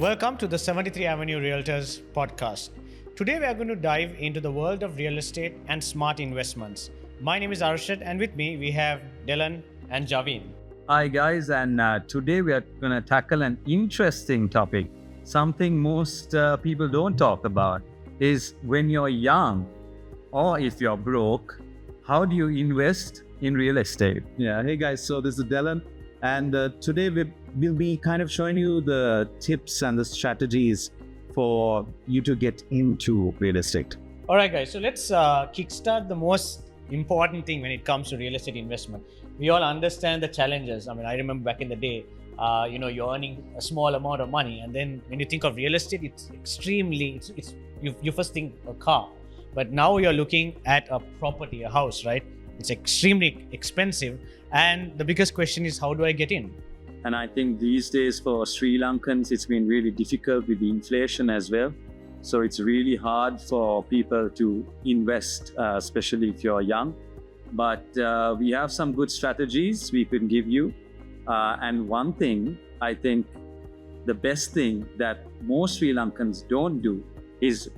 Welcome to the 73Avenue Realtors podcast. Today we are going to dive into the world of real estate and smart investments. My name is Arshad and with me we have Dylan and Javeen. Hi guys, and today we are going to tackle an interesting topic. Something most people don't talk about is when you're young or if you're broke, how do you invest in real estate? Yeah, hey guys, so this is Dylan, and today we'll be kind of showing you the tips and the strategies for you to get into real estate. All right, guys, so let's kickstart the most important thing when it comes to real estate investment. We all understand the challenges. I mean, I remember back in the day, you're earning a small amount of money, and then when you think of real estate, it's extremely, you first think a car, but now you're looking at a property, a house, right? It's extremely expensive, and the biggest question is, how do I get in? And I think these days for Sri Lankans, it's been really difficult with the inflation as well. So it's really hard for people to invest, especially if you're young. But we have some good strategies we can give you. And one thing, I think the best thing that most Sri Lankans don't do is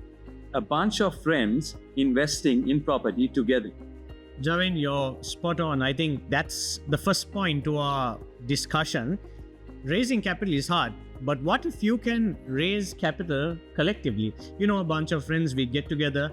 a bunch of friends investing in property together. Javin, you're spot on. I think that's the first point to our discussion. Raising capital is hard, but what if you can raise capital collectively? A bunch of friends, we get together,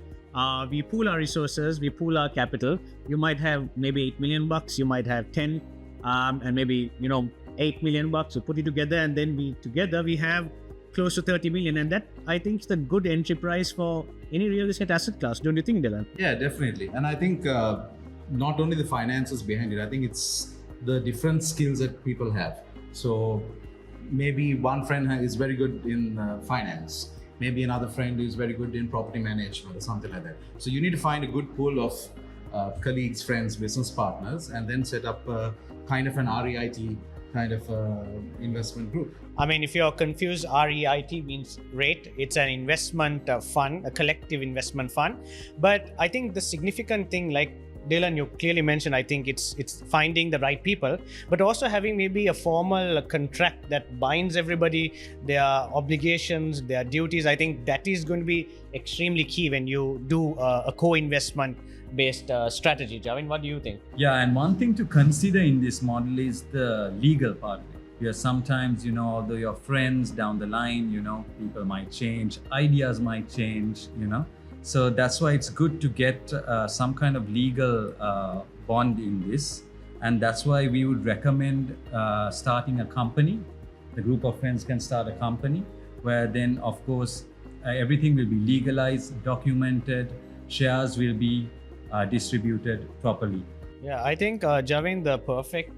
we pool our resources, we pool our capital. You might have maybe $8 million, you might have 10, and maybe, $8 million. So put it together, and then we have close to 30 million. And that, I think, is a good entry price for any real estate asset class. Don't you think, Dylan? Yeah, definitely. And I think not only the finances behind it, I think it's the different skills that people have. So maybe one friend is very good in finance. Maybe another friend is very good in property management or something like that. So you need to find a good pool of colleagues, friends, business partners, and then set up kind of an REIT kind of investment group. I mean, if you're confused, REIT means rate. It's an investment fund, a collective investment fund. But I think the significant thing, like Dylan, you clearly mentioned, I think it's finding the right people, but also having maybe a formal contract that binds everybody, their obligations, their duties. I think that is going to be extremely key when you do a co-investment based strategy. Javin, what do you think? Yeah, and one thing to consider in this model is the legal part of it. Because sometimes, although you're friends down the line, people might change, ideas might change, So that's why it's good to get some kind of legal bond in this. And that's why we would recommend starting a company. The group of friends can start a company where then, of course, everything will be legalized, documented, shares will be distributed properly. Yeah, I think, Javin, the perfect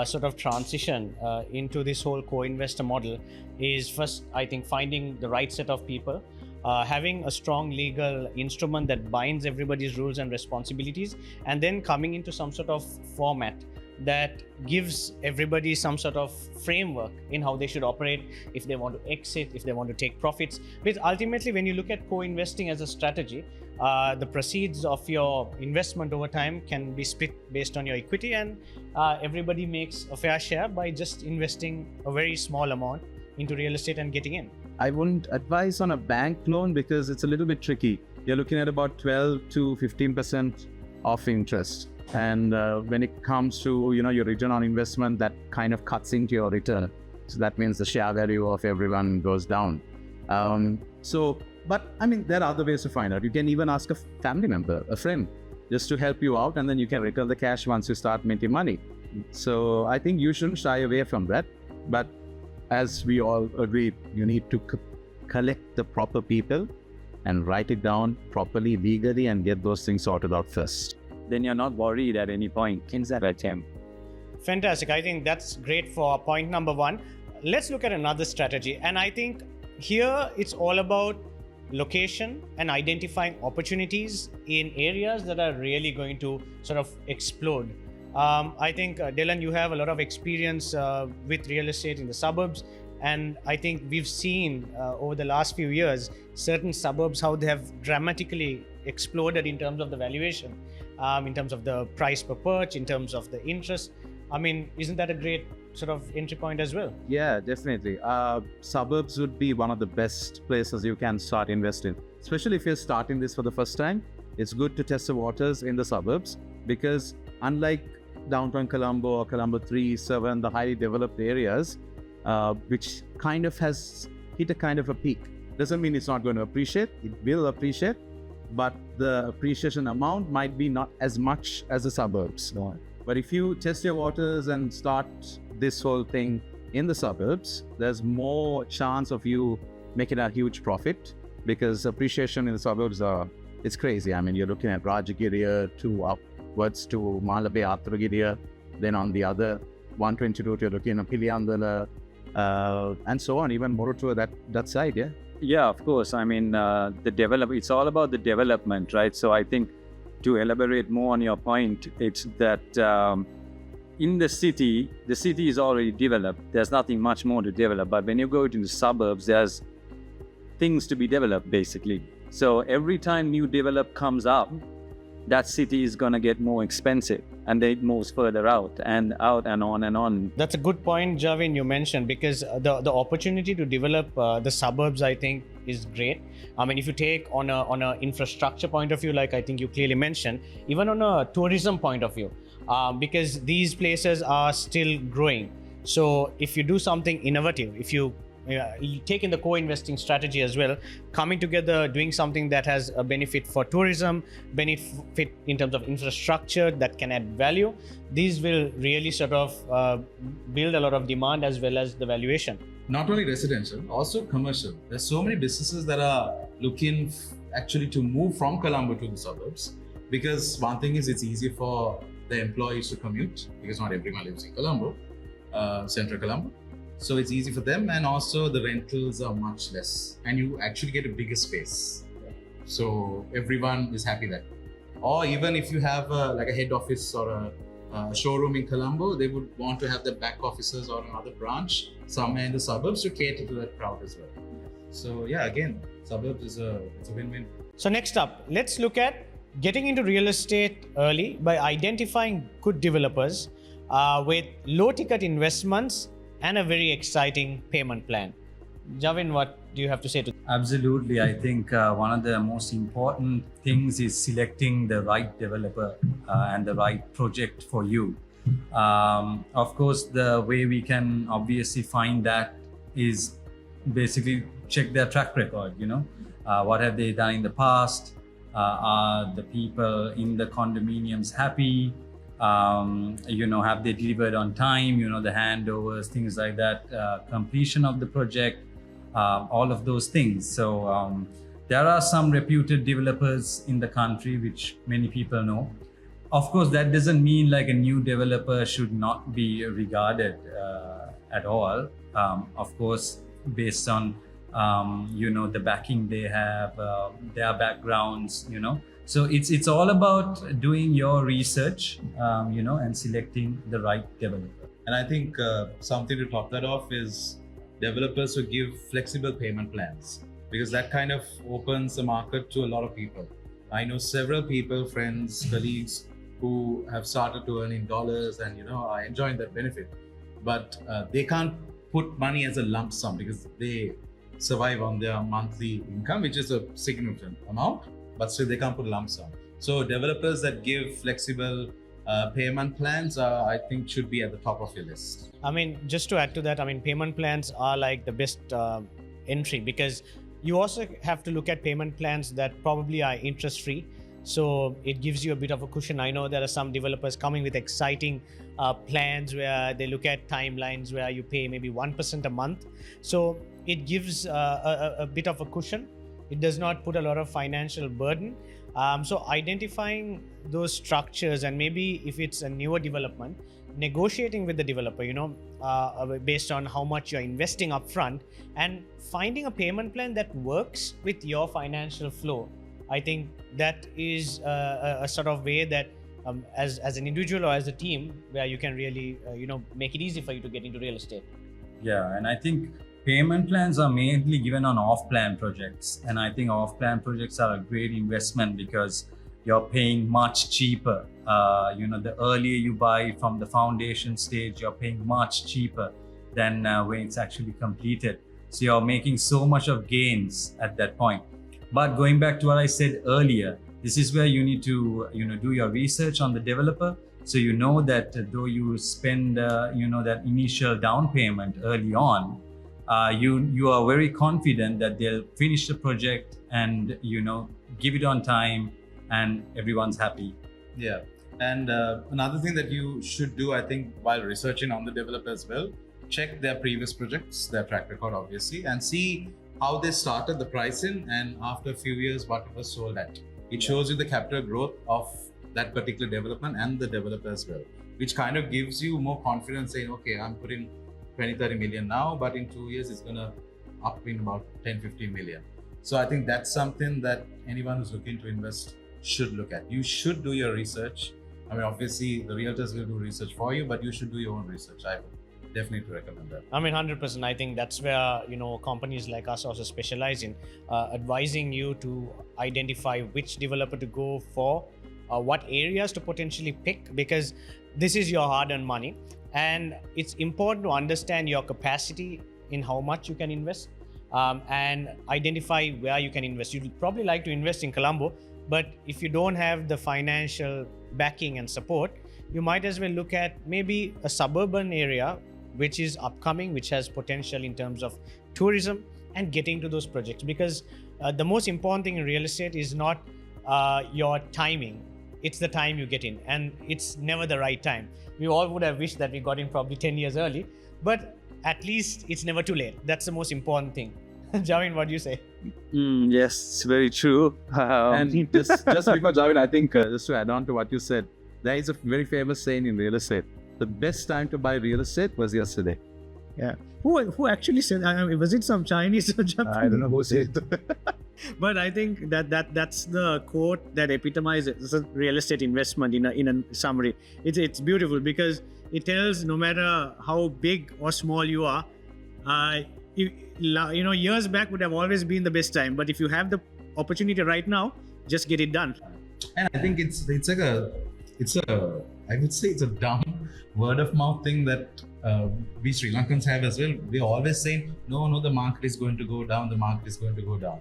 sort of transition into this whole co-investor model is first, I think, finding the right set of people. Having a strong legal instrument that binds everybody's rules and responsibilities, and then coming into some sort of format that gives everybody some sort of framework in how they should operate, if they want to exit, if they want to take profits. But ultimately, when you look at co-investing as a strategy, the proceeds of your investment over time can be split based on your equity, and everybody makes a fair share by just investing a very small amount into real estate and getting in. I wouldn't advise on a bank loan because it's a little bit tricky. You're looking at about 12 to 15% of interest. And when it comes to, your return on investment, that kind of cuts into your return. So that means the share value of everyone goes down. But there are other ways to find out. You can even ask a family member, a friend, just to help you out, and then you can return the cash once you start making money. So I think you shouldn't shy away from that. But as we all agree, you need to collect the proper people and write it down properly, legally, and get those things sorted out first. Then you're not worried at any point in that attempt. Fantastic. I think that's great for point number one. Let's look at another strategy. And I think here it's all about location and identifying opportunities in areas that are really going to sort of explode. I think, Dylan, you have a lot of experience with real estate in the suburbs. And I think we've seen over the last few years, certain suburbs, how they have dramatically exploded in terms of the valuation, in terms of the price per perch, in terms of the interest I mean, isn't that a great sort of entry point as well? Yeah, definitely. Suburbs would be one of the best places you can start investing, especially if you're starting this for the first time. It's good to test the waters in the suburbs because unlike downtown Colombo or Colombo 3, 7, the highly developed areas, which kind of has hit a kind of a peak. Doesn't mean it's not going to appreciate. It will appreciate, but the appreciation amount might be not as much as the suburbs. But if you test your waters and start this whole thing in the suburbs, there's more chance of you making a huge profit because appreciation in the suburbs it's crazy. I mean, you're looking at Rajagiriya to upwards to Malabe Athragiriya, then on the other 122 you're looking at Piliandala, and so on, even Morotua, that side, yeah. Yeah, of course. I mean, it's all about the development, right? So I think to elaborate more on your point, it's that in the city is already developed. There's nothing much more to develop. But when you go into the suburbs, there's things to be developed, basically. So every time new develop comes up, that city is going to get more expensive and then it moves further out and on and on. That's a good point, Javin, you mentioned, because the opportunity to develop the suburbs, I think, is great. I mean, if you take on a infrastructure point of view, like I think you clearly mentioned, even on a tourism point of view, because these places are still growing. So if you do something innovative, if you take in the co-investing strategy as well, coming together, doing something that has a benefit for tourism, benefit in terms of infrastructure that can add value, these will really sort of build a lot of demand as well as the valuation. Not only residential, also commercial. There's so many businesses that are looking actually to move from Colombo to the suburbs, because one thing is it's easy for the employees to commute because not everyone lives in Colombo, central Colombo. So it's easy for them, and also the rentals are much less and you actually get a bigger space. So everyone is happy that. Or even if you have like a head office or a showroom in Colombo, they would want to have the back offices or another branch somewhere in the suburbs to cater to that crowd as well. So yeah, again, suburbs it's a win-win. So next up, let's look at getting into real estate early by identifying good developers with low ticket investments and a very exciting payment plan. Javin, what do you have to say to that? Absolutely. I think one of the most important things is selecting the right developer and the right project for you. Of course, the way we can obviously find that is basically check their track record, what have they done in the past? Are the people in the condominiums happy? Have they delivered on time, the handovers, things like that, completion of the project, all of those things. So there are some reputed developers in the country, which many people know. Of course, that doesn't mean like a new developer should not be regarded at all. Of course, based on, the backing they have, their backgrounds, So it's all about doing your research, and selecting the right developer. And I think something to top that off is developers who give flexible payment plans, because that kind of opens the market to a lot of people. I know several people, friends, colleagues who have started to earn in dollars and are enjoying that benefit, but they can't put money as a lump sum because they survive on their monthly income, which is a significant amount, but still they can't put a lump sum. So developers that give flexible payment plans, I think should be at the top of your list. I mean, just to add to that, payment plans are like the best entry, because you also have to look at payment plans that probably are interest free. So it gives you a bit of a cushion. I know there are some developers coming with exciting plans where they look at timelines where you pay maybe 1% a month. So it gives a bit of a cushion. It does not put a lot of financial burden. So identifying those structures, and maybe if it's a newer development, negotiating with the developer, based on how much you're investing upfront, and finding a payment plan that works with your financial flow. I think that is a sort of way that as an individual or as a team, where you can really, make it easy for you to get into real estate. Yeah, and I think payment plans are mainly given on off-plan projects, and I think off-plan projects are a great investment because you're paying much cheaper. The earlier you buy from the foundation stage, you're paying much cheaper than when it's actually completed. So you're making so much of gains at that point. But going back to what I said earlier, this is where you need to do your research on the developer. So you know that though you spend that initial down payment early on, you are very confident that they'll finish the project and give it on time and everyone's happy. Yeah. And another thing that you should do, I think, while researching on the developer as well, check their previous projects, their track record, obviously, and see how they started the pricing and after a few years what it was sold at. It shows you the capital growth of that particular development and the developer as well, which kind of gives you more confidence saying, okay, I'm putting 20-30 million now, but in 2 years it's going to up in about 10-15 million. So I think that's something that anyone who's looking to invest should look at. You should do your research. I mean, obviously the realtors will do research for you, but you should do your own research. I would definitely recommend that. I mean, 100%. I think that's where, companies like us also specialize in advising you to identify which developer to go for, what areas to potentially pick, because this is your hard-earned money. And it's important to understand your capacity in how much you can invest and identify where you can invest. You'd probably like to invest in Colombo, but if you don't have the financial backing and support, you might as well look at maybe a suburban area which is upcoming, which has potential in terms of tourism, and getting to those projects. Because the most important thing in real estate is not your timing, it's the time you get in, and it's never the right time. We all would have wished that we got in probably 10 years early, but at least it's never too late. That's the most important thing. Javin, what do you say? Yes, it's very true. And just before Javin, I think just to add on to what you said, there is a very famous saying in real estate: the best time to buy real estate was yesterday. Yeah. Who actually said? Was it some Chinese or Japanese? I don't know who said it. But I think that's the quote that epitomizes real estate investment in a summary. It's beautiful because it tells no matter how big or small you are, years back would have always been the best time. But if you have the opportunity right now, just get it done. And I think it's a dumb word of mouth thing that we Sri Lankans have as well. We're always saying, no, the market is going to go down. The market is going to go down.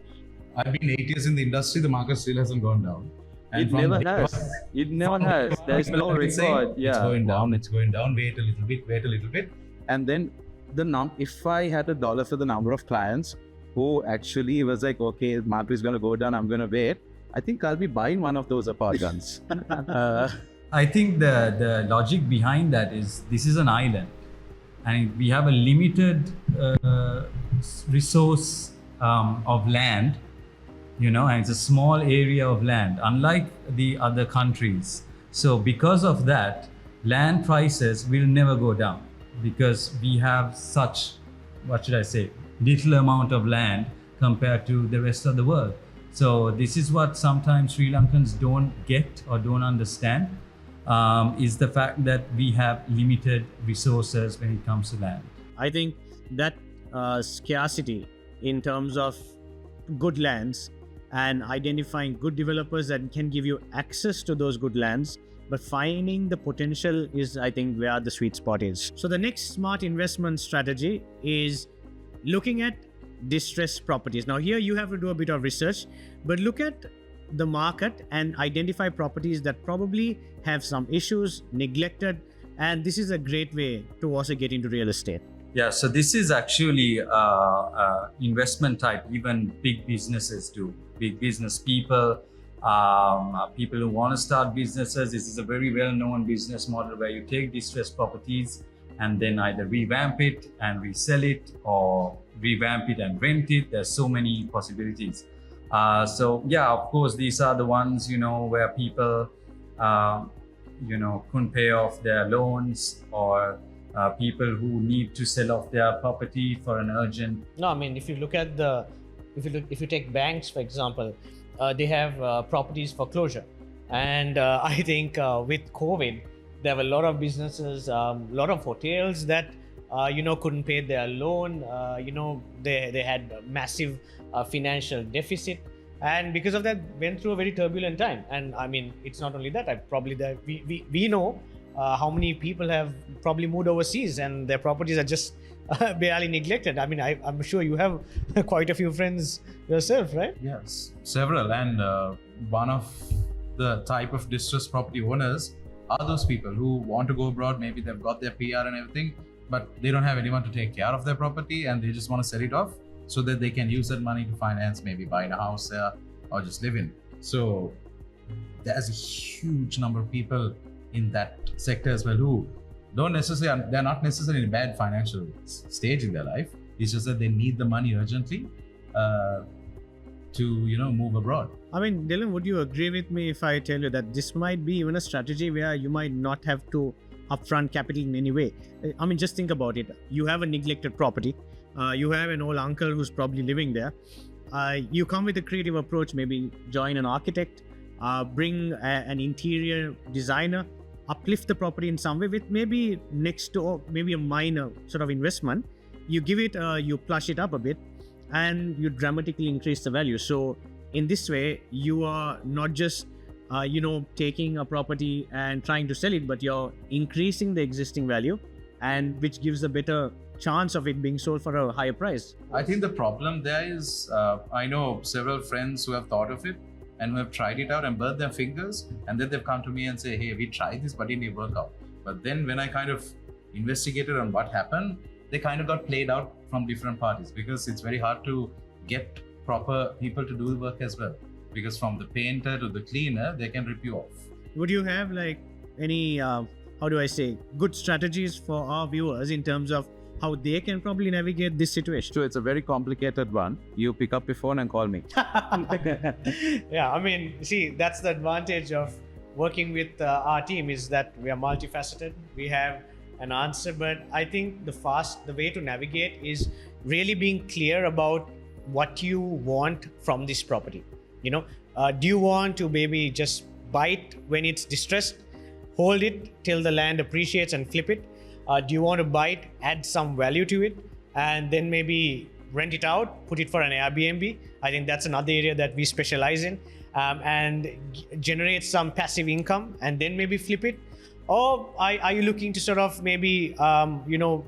I've been 8 years in the industry. The market still hasn't gone down. And It never has. There is no record. It's going down. Wait a little bit. And then if I had $1 for the number of clients who actually was like, okay, the market is going to go down, I'm going to wait, I think I'll be buying one of those apartments. I think the logic behind that is this is an island and we have a limited resource of land, and it's a small area of land, unlike the other countries. So because of that, land prices will never go down because we have such, little amount of land compared to the rest of the world. So this is what sometimes Sri Lankans don't get or don't understand, is the fact that we have limited resources when it comes to land. I think that scarcity in terms of good lands and identifying good developers that can give you access to those good lands, but finding the potential is, I think, where the sweet spot is. So the next smart investment strategy is looking at distressed properties. Now here you have to do a bit of research, but look at the market and identify properties that probably have some issues, neglected, and this is a great way to also get into real estate. Yeah, so this is actually investment type even big businesses do. Big business people, people who want to start businesses. This is a very well-known business model where you take distressed properties and then either revamp it and resell it or revamp it and rent it. There's so many possibilities. So yeah, of course, these are the ones, where people, couldn't pay off their loans or people who need to sell off their property for an urgent. No, I mean, if you look at if you take banks, for example, they have properties for closure. And I think with COVID, there were a lot of businesses, a lot of hotels that, couldn't pay their loan. They had a massive financial deficit. and because of that went through a very turbulent time. And I mean, it's not only that, I probably that we know how many people have probably moved overseas and their properties are just barely neglected. I mean, I'm sure you have quite a few friends yourself, right? Yes, several. And one of the type of distressed property owners are those people who want to go abroad. Maybe they've got their PR and everything, but they don't have anyone to take care of their property and they just want to sell it off so that they can use that money to finance, maybe buying a house there or just live in. So there's a huge number of people in that sector as well who they're not necessarily in a bad financial stage in their life. It's just that they need the money urgently to move abroad. I mean, Dylan, would you agree with me if I tell you that this might be even a strategy where you might not have to upfront capital in any way? I mean, just think about it. You have a neglected property. You have an old uncle who's probably living there. You come with a creative approach, maybe join an architect, bring an interior designer, uplift the property in some way with maybe next to maybe a minor sort of investment. You give it, you plush it up a bit, and you dramatically increase the value. So in this way, you are not just taking a property and trying to sell it, but you're increasing the existing value, and which gives a better chance of it being sold for a higher price. I think the problem there is, I know several friends who have thought of it and who have tried it out and burnt their fingers, and then they've come to me and say, hey, we tried this, but it didn't work out. But then when I kind of investigated on what happened, they kind of got played out from different parties, because it's very hard to get proper people to do the work as well. Because from the painter to the cleaner, they can rip you off. Would you have like any, good strategies for our viewers in terms of how they can probably navigate this situation? So it's a very complicated one. You pick up your phone and call me. Yeah, I mean, see, that's the advantage of working with our team, is that we are multifaceted. We have an answer, but I think the way to navigate is really being clear about what you want from this property. Do you want to maybe just buy it when it's distressed, hold it till the land appreciates and flip it? Do you want to buy it, add some value to it, and then maybe rent it out, put it for an Airbnb? I think that's another area that we specialize in, and generate some passive income and then maybe flip it. Or are you looking to sort of maybe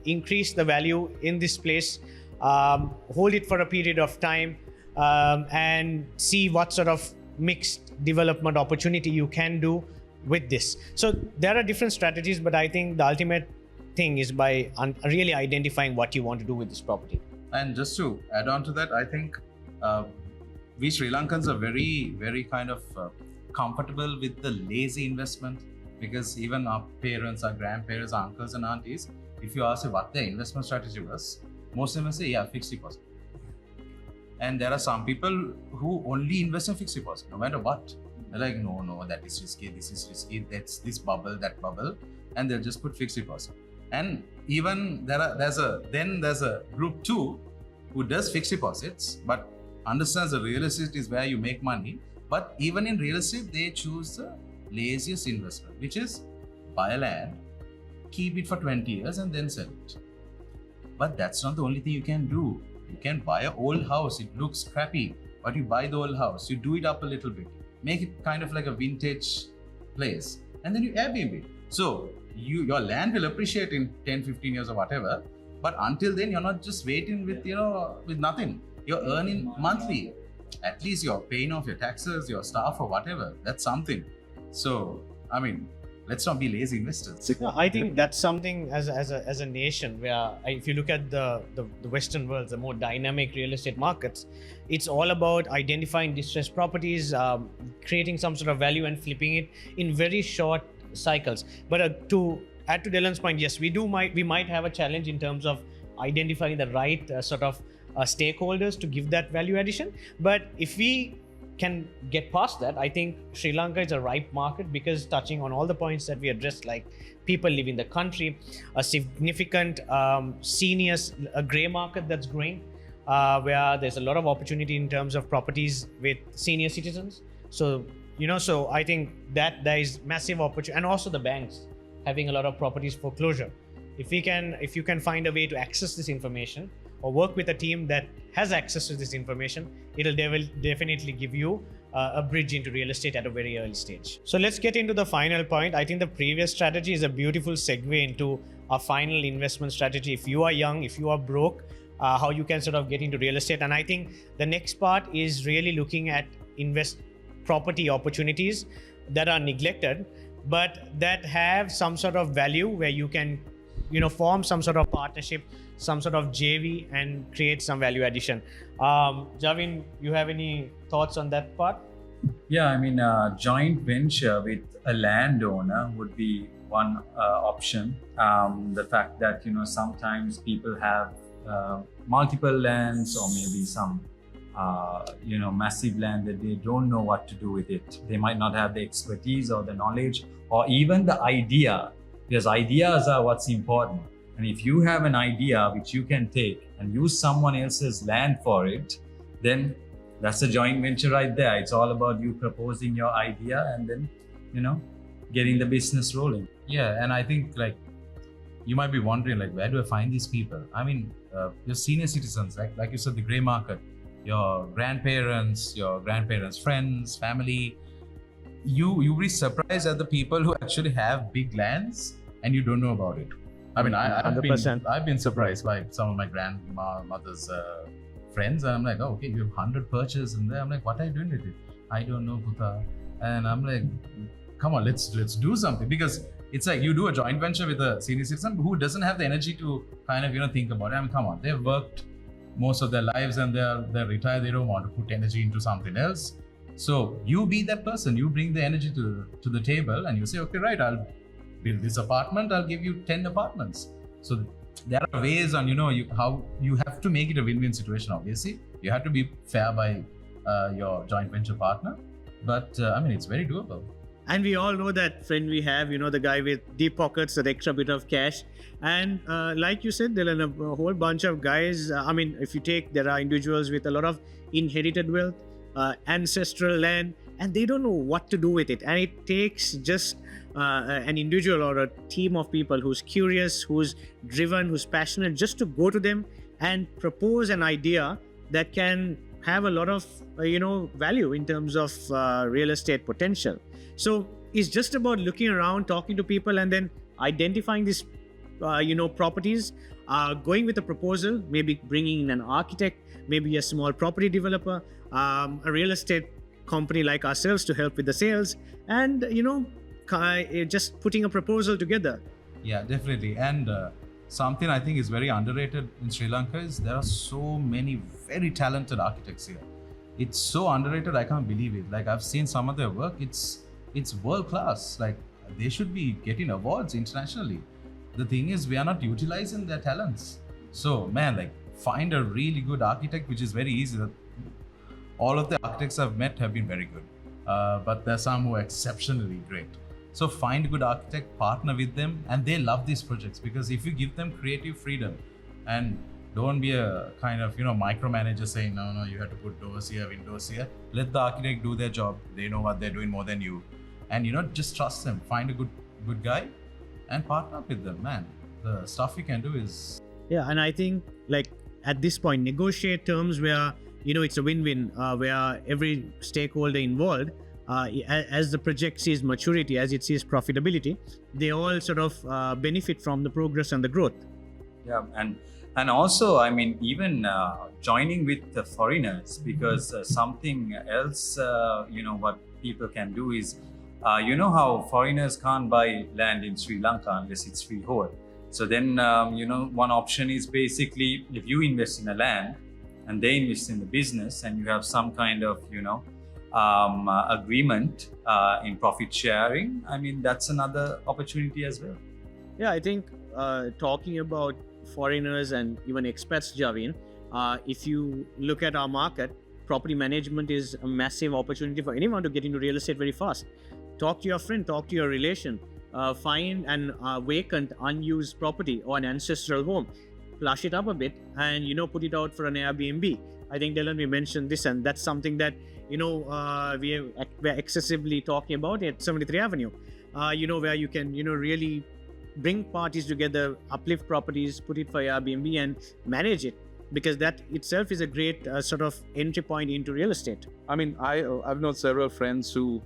increase the value in this place, hold it for a period of time, and see what sort of mixed development opportunity you can do with this? So there are different strategies, but I think the ultimate thing is by really identifying what you want to do with this property. And just to add on to that, I think we Sri Lankans are very, very kind of comfortable with the lazy investment, because even our parents, our grandparents, our uncles and aunties, if you ask them what their investment strategy was, most of them say, yeah, fixed deposit. And there are some people who only invest in fixed deposit, no matter what. They're like, no, that is risky, this is risky, that's this bubble, that bubble, and they'll just put fixed deposit. And even there's a group 2 who does fixed deposits, but understands the real estate is where you make money. But even in real estate, they choose the laziest investment, which is buy a land, keep it for 20 years and then sell it. But that's not the only thing you can do. You can buy an old house, it looks crappy, but you buy the old house, you do it up a little bit, make it kind of like a vintage place, and then you Airbnb. So your land will appreciate in 10, 15 years or whatever, but until then you're not just waiting with nothing. You're earning monthly. At least you're paying off your taxes, your staff or whatever. That's something. So, I mean, let's not be lazy investors. No, I think that's something as a nation where if you look at the Western world, the more dynamic real estate markets, it's all about identifying distressed properties, creating some sort of value and flipping it in very short cycles. But to add to Dylan's point, yes, we might have a challenge in terms of identifying the right sort of stakeholders to give that value addition. But if we can get past that, I think Sri Lanka is a ripe market, because touching on all the points that we addressed, like people leaving the country, a significant seniors, a grey market that's growing, where there's a lot of opportunity in terms of properties with senior citizens. So I think that there is massive opportunity, and also the banks having a lot of properties foreclosure. If you can find a way to access this information, or work with a team that has access to this information, it'll definitely give you a bridge into real estate at a very early stage. So let's get into the final point. I think the previous strategy is a beautiful segue into our final investment strategy. If you are young, if you are broke, how you can sort of get into real estate. And I think the next part is really looking at property opportunities that are neglected, but that have some sort of value where you can, form some sort of partnership, some sort of JV, and create some value addition. Javin, you have any thoughts on that part? Yeah, I mean, joint venture with a landowner would be one option. The fact that, sometimes people have multiple lands, or maybe some, massive land that they don't know what to do with it. They might not have the expertise or the knowledge or even the idea, because ideas are what's important. And if you have an idea which you can take and use someone else's land for it, then that's a joint venture right there. It's all about you proposing your idea and then, getting the business rolling. Yeah, and I think you might be wondering where do I find these people? I mean, your senior citizens, like you said, the grey market, your grandparents, friends, family. You'll be surprised at the people who actually have big lands and you don't know about it. I mean, I've been surprised by some of my grandmother's friends, and I'm like, oh, okay, you have 100 purchases in there. I'm like, what are you doing with it? I don't know, Puta. And I'm like, come on, let's do something, because it's like you do a joint venture with a senior citizen who doesn't have the energy to kind of think about it. I mean, come on, they've worked most of their lives and they're retired. They don't want to put energy into something else. So you be that person. You bring the energy to the table and you say, okay, right, I'll build this apartment. I'll give you 10 apartments. So there are ways on how you have to make it a win-win situation. Obviously, you have to be fair by your joint venture partner. But I mean, it's very doable. And we all know that friend we have, the guy with deep pockets, that extra bit of cash. And like you said, there are a whole bunch of guys. I mean, if you take, there are individuals with a lot of inherited wealth, ancestral land, and they don't know what to do with it. And it takes just an individual or a team of people who's curious, who's driven, who's passionate, just to go to them and propose an idea that can have a lot of, value in terms of real estate potential. So it's just about looking around, talking to people, and then identifying these, properties, going with a proposal, maybe bringing in an architect, maybe a small property developer, a real estate company like ourselves to help with the sales, and, just putting a proposal together. Yeah, definitely. And something I think is very underrated in Sri Lanka is there are so many very talented architects here. It's so underrated, I can't believe it. I've seen some of their work. It's world class. They should be getting awards internationally. The thing is, we are not utilizing their talents. So man, find a really good architect, which is very easy. All of the architects I've met have been very good, but there's some who are exceptionally great. So find a good architect, partner with them, and they love these projects, because if you give them creative freedom and don't be a kind of micromanager saying no, you have to put doors here, windows here. Let the architect do their job. They know what they're doing more than you, and just trust them. Find a good guy and partner up with them. Man, the stuff you can do is And I think at this point, negotiate terms where it's a win-win, where every stakeholder involved, as the project sees maturity, as it sees profitability, they all sort of benefit from the progress and the growth. Yeah, and also, I mean, even joining with the foreigners, because something else, what people can do is, how foreigners can't buy land in Sri Lanka unless it's freehold. So then, one option is basically, if you invest in a land and they invest in the business, and you have some kind of, agreement in profit sharing, I mean, that's another opportunity as well. Yeah, I think talking about foreigners and even expats, Javin, if you look at our market, property management is a massive opportunity for anyone to get into real estate very fast. Talk to your friend, talk to your relation, find an vacant, unused property or an ancestral home, flush it up a bit, and put it out for an Airbnb. I think Dylan, we mentioned this, and that's something that we're excessively talking about at 73 Avenue. Where you can really bring parties together, uplift properties, put it for Airbnb, and manage it. because that itself is a great sort of entry point into real estate. I mean, I've known several friends who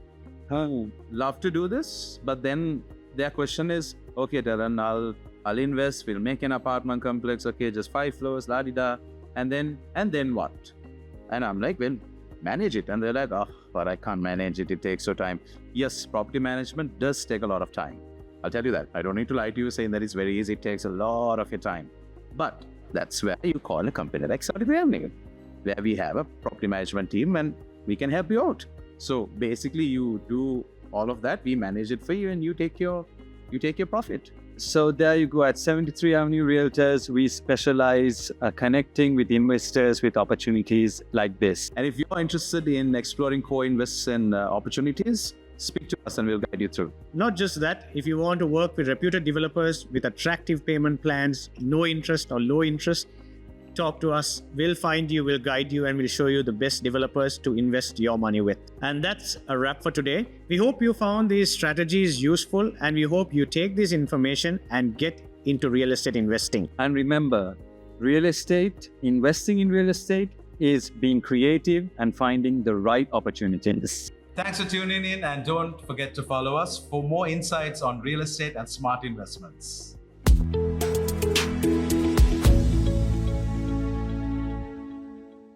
love to do this, but then their question is, okay, Taran, I'll invest, we'll make an apartment complex, okay, just 5 floors, la di da, and then what? And I'm like, well, manage it. And they're like, oh, but I can't manage it, it takes so time. Yes, property management does take a lot of time. I'll tell you that. I don't need to lie to you saying that it's very easy, it takes a lot of your time. But that's where you call a company like 73Avenue, where we have a property management team and we can help you out. So basically you do all of that, we manage it for you, and you take your profit. So there you go. At 73Avenue Realtors, we specialize connecting with investors with opportunities like this. And if you're interested in exploring co-invests and opportunities, speak to us and we'll guide you through. Not just that, if you want to work with reputed developers with attractive payment plans, no interest or low interest, talk to us. We'll find you, we'll guide you, and we'll show you the best developers to invest your money with. And that's a wrap for today. We hope you found these strategies useful, and we hope you take this information and get into real estate investing. And remember, real estate, investing in real estate is being creative and finding the right opportunities. Thanks for tuning in, and don't forget to follow us for more insights on real estate and smart investments.